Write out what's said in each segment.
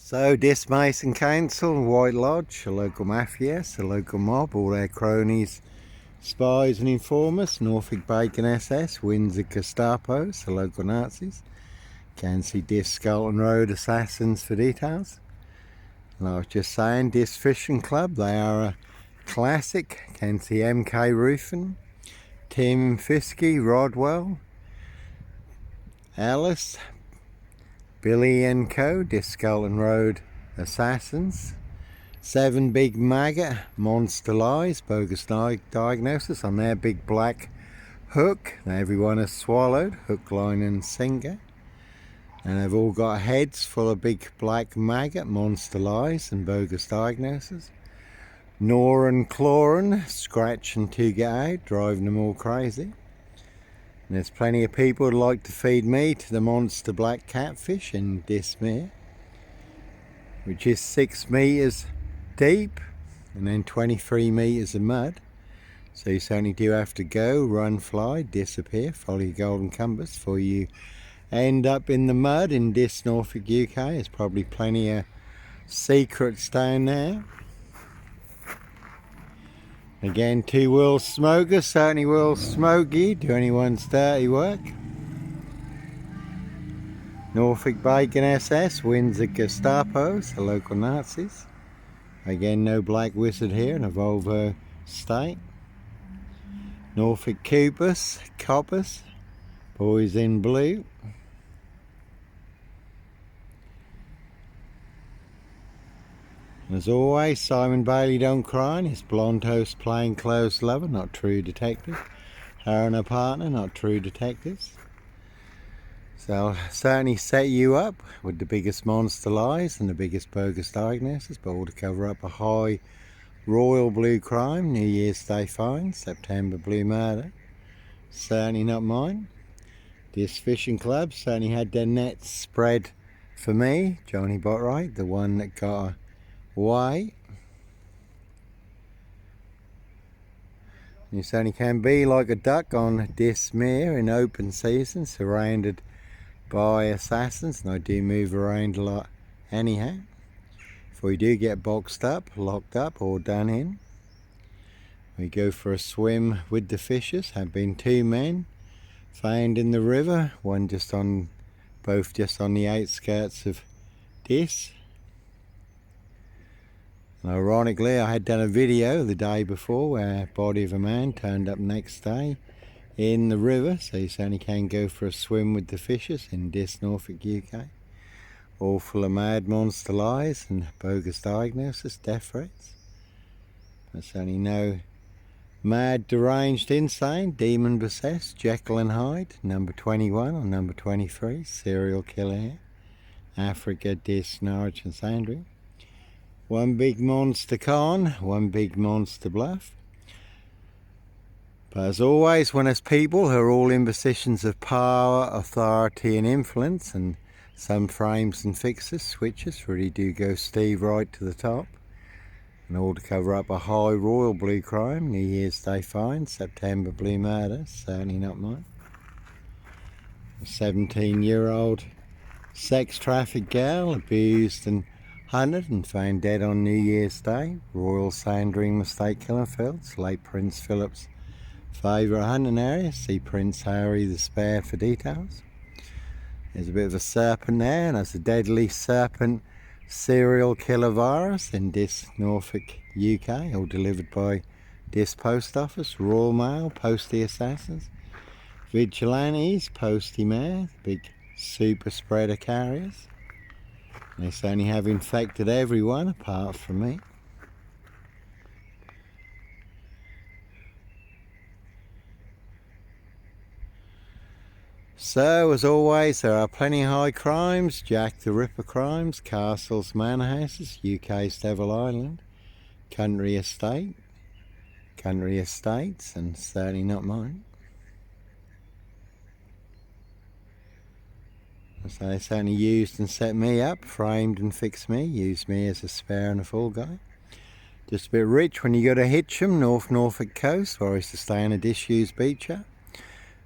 So this Mason Council, White Lodge, a local mafias, a local mob, all their cronies, spies and informers, Norfolk Bacon SS, Windsor Gestapos, the local Nazis. Can see this Skelton Road assassins for details. And I was just saying, this fishing club, they are a classic. Can see MK Roofing, Tim Fiskey, Rodwell, Alice, Billy and Co, this Skelton Road assassins. 7 big maggot monster lies, bogus diagnosis on their big black hook. Now everyone has swallowed, hook, line and sinker. And they've all got heads full of big black maggot monster lies and bogus diagnosis. Gnaw and clawing, scratch and to get out, driving them all crazy. And there's plenty of people who'd like to feed me to the monster black catfish in this mere, which is 6 metres deep and then 23 metres of mud. So you certainly do have to go, run, fly, disappear, follow your golden compass before you end up in the mud in this Norfolk UK. There's probably plenty of secrets down there. Again, 2 will smokers certainly will smoke you, do anyone's dirty work. Norfolk Bacon SS, Windsor Gestapos, the local Nazis. Again, no black wizard here in a Volvo state. Norfolk Coopers, Coppers, boys in blue. As always, Simon Bailey don't cry, and his blonde host plainclothes lover, not true detective. Her and her partner, not true detectives. So I'll certainly set you up with the biggest monster lies and the biggest bogus diagnosis, but all to cover up a high royal blue crime, New Year's Day fine, September blue murder. Certainly not mine. This fishing club certainly had their nets spread for me, Johnny Botwright, the one that got away. You certainly can be like a duck on this mere in open season, surrounded by assassins, and I do move around a lot anyhow. Before you do get boxed up, locked up or done in, we go for a swim with the fishes. Have been 2 men found in the river, both just on the outskirts of this. And ironically, I had done a video the day before where a body of a man turned up next day in the river, so you certainly can go for a swim with the fishes in this Norfolk UK. All full of mad monster lies and bogus diagnosis, death threats. But certainly no mad, deranged, insane, demon possessed, Jekyll and Hyde, number 21 or number 23, serial killer here. Africa, this, Norwich and Sandringham. 1 big monster con, 1 big monster bluff. But as always, when there's people who are all in positions of power, authority and influence, and some frames and fixes, switches, really do go Steve right to the top. And all to cover up a high royal blue crime, New Year's Day fine, September blue murder, certainly not mine. A 17-year-old sex trafficked girl abused and hunted and found dead on New Year's Day, Royal Sandringham Estate, Killenfields, late Prince Philip's favourite hunting area. See Prince Harry the Spare for details. There's a bit of a serpent there, and there's a deadly serpent serial killer virus in this Norfolk UK, all delivered by this post office, Royal Mail, Postie Assassins, Vigilantes, Postie Mare, big super spreader carriers. They certainly have infected everyone apart from me. So, as always, there are plenty of high crimes, Jack the Ripper crimes, castles, manor houses, UK's Devil Island, country estates, and certainly not mine. So they certainly used and set me up, framed and fixed me, used me as a spare and a fall guy. Just a bit rich when you go to Hitcham, Norfolk coast, where I used to stay on a disused beach at.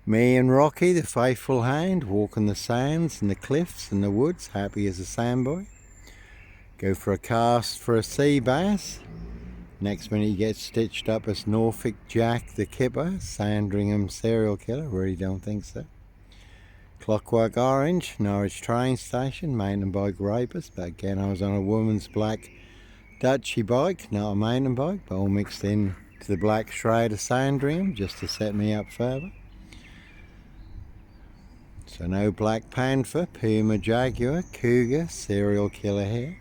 Me and Rocky, the faithful hound, walking the sands and the cliffs and the woods, happy as a sandboy. Go for a cast for a sea bass. Next minute you get stitched up as Norfolk Jack the Kipper, Sandringham serial killer. Really don't think so. Clockwork Orange, Norwich train station, mountain bike rapist. But again, I was on a woman's black Dutchy bike, not a mountain bike, but all mixed in to the black shroud of Sandringham just to set me up further. So no Black Panther, Puma, Jaguar, Cougar, serial killer here.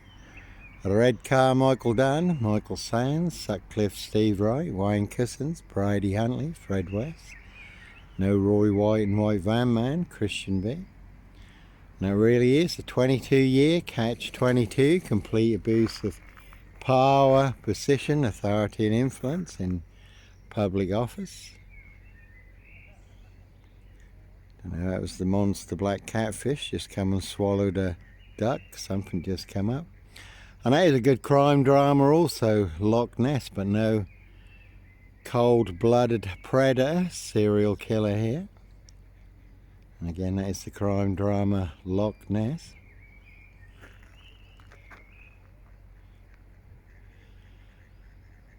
A red car, Michael Dunn, Michael Sands, Sutcliffe, Steve Wright, Wayne Cousins, Brady Huntley, Fred West. No Roy White and White Van Man, Christian B. Now really is a 22-year catch-22, complete abuse of power, position, authority and influence in public office. Don't know, that was the monster black catfish, just come and swallowed a duck, something just come up. And that is a good crime drama also, Loch Ness, but no cold-blooded predator, serial killer here. And again, that is the crime drama Loch Ness.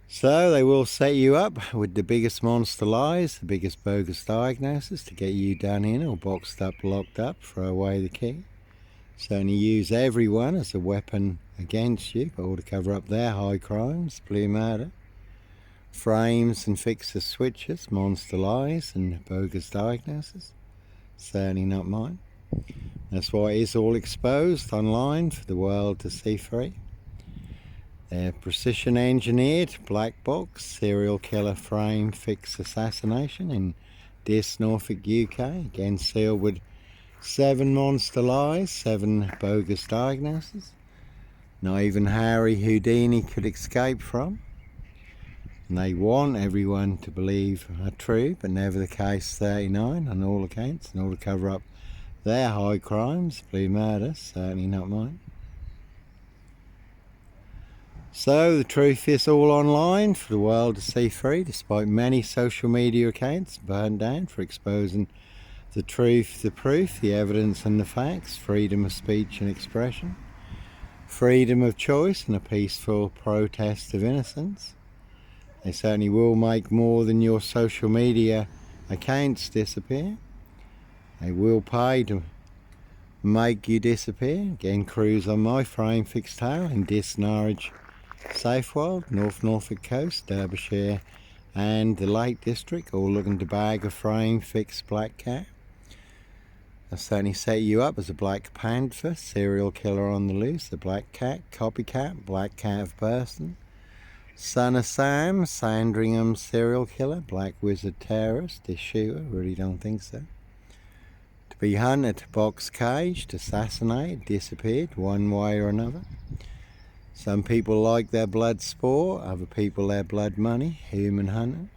So they will set you up with the biggest monster lies, the biggest bogus diagnosis to get you done in or boxed up, locked up, throw away the key. Certainly use everyone as a weapon against you, but all to cover up their high crimes, blue murder, frames and fixer switches, monster lies and bogus diagnosis. Certainly not mine. That's why it is all exposed online for the world to see free. They're precision engineered black box serial killer frame fix assassination in Dis, Norfolk, UK. Again sealed with 7 monster lies, 7 bogus diagnoses. Not even Harry Houdini could escape from. And they want everyone to believe are true, but never the case 39 on all accounts, and all to cover up their high crimes, blue murder, certainly not mine. So the truth is all online for the world to see free, despite many social media accounts burned down for exposing the truth, the proof, the evidence and the facts, freedom of speech and expression, freedom of choice and a peaceful protest of innocence. They certainly will make more than your social media accounts disappear. They will pay to make you disappear. Again, cruise on my frame fixed tail in Dis, Norwich, Safewold, North Norfolk Coast, Derbyshire and the Lake District, all looking to bag a frame fixed black cat. They'll certainly set you up as a Black Panther, serial killer on the loose, a black cat, copycat, black cat of person, son of Sam, Sandringham serial killer, black wizard terrorist, dish shooter, really don't think so. To be hunted, box caged, assassinated, disappeared one way or another. Some people like their blood sport, other people their blood money, human hunting.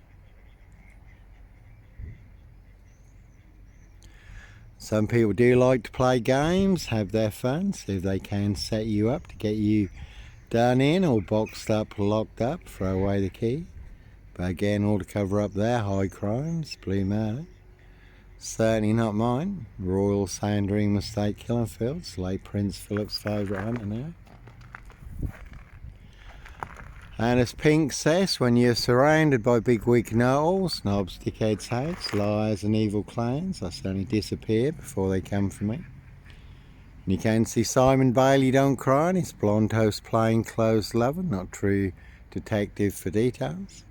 Some people do like to play games, have their fun, see if they can set you up to get you done in or boxed up, locked up, throw away the key. But again, all to cover up their high crimes, blue murder. Certainly not mine. Royal Sandringham Estate killing fields, late Prince Philip's favourite hunter now. And as Pink says, when you're surrounded by big wig knowles, knobs, dickheads, hags, liars and evil clowns, I certainly disappear before they come for me. And you can see Simon Bailey don't cry and his blonde host plain clothes lover, not true detective for details.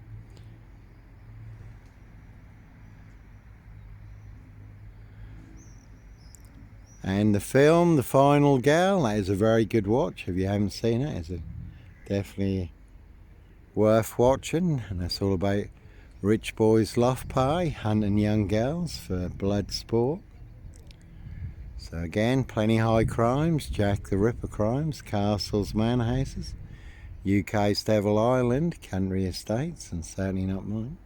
And the film, The Final Girl, that is a very good watch. If you haven't seen it, it's definitely worth watching, and that's all about rich boys love pie, hunting young girls for blood sport. So again, plenty high crimes, Jack the Ripper crimes, castles, manor houses, UK's Devil Island, country estates, and certainly not mine.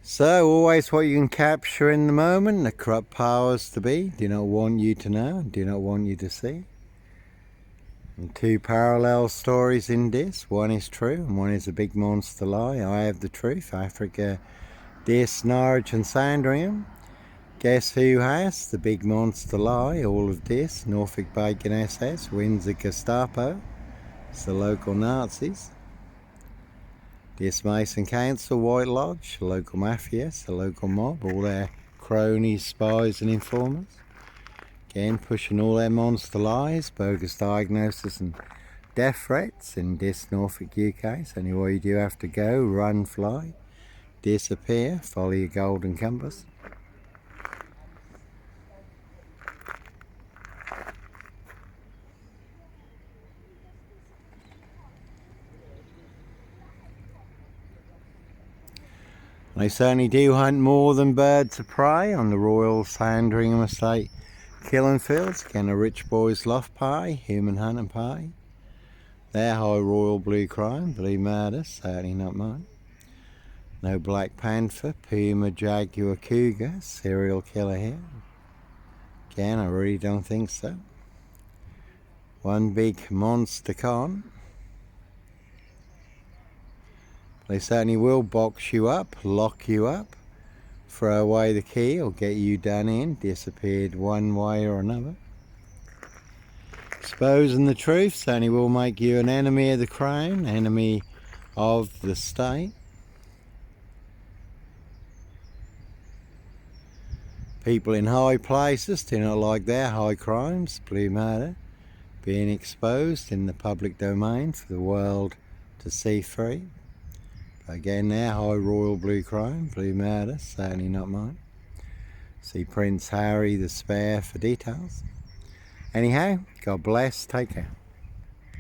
So, always what you can capture in the moment, the corrupt powers to be do not want you to know and do not want you to see. And 2 parallel stories in this, one is true and one is a big monster lie. I have the truth, Africa This Norwich and Sandringham. Guess who has the big monster lie? All of this. Norfolk Bacon SS, Windsor Gestapo. It's the local Nazis. This Mason Council, White Lodge, the local mafia, the local mob, all their cronies, spies and informers. Again, pushing all their monster lies, bogus diagnosis and death threats in this Norfolk UK. So anywhere you do have to go, run, fly, disappear, follow your golden compass. They certainly do hunt more than birds of prey on the Royal Sandringham Estate killing fields. Again, a rich boy's loft pie, human hunt and pie. Their high royal blue crime, blue murder, certainly not mine. No black panther, puma, jaguar, cougar, serial killer here. Again, I really don't think so. One big monster con. They certainly will box you up, lock you up, throw away the key or get you done in, disappeared one way or another. Exposing the truth certainly will make you an enemy of the crown, enemy of the state. People in high places do not like their high crimes, blue murder, being exposed in the public domain for the world to see free. Again, their high royal blue crime, blue murder, certainly not mine. See Prince Harry the Spare for details. Anyhow, God bless, take care.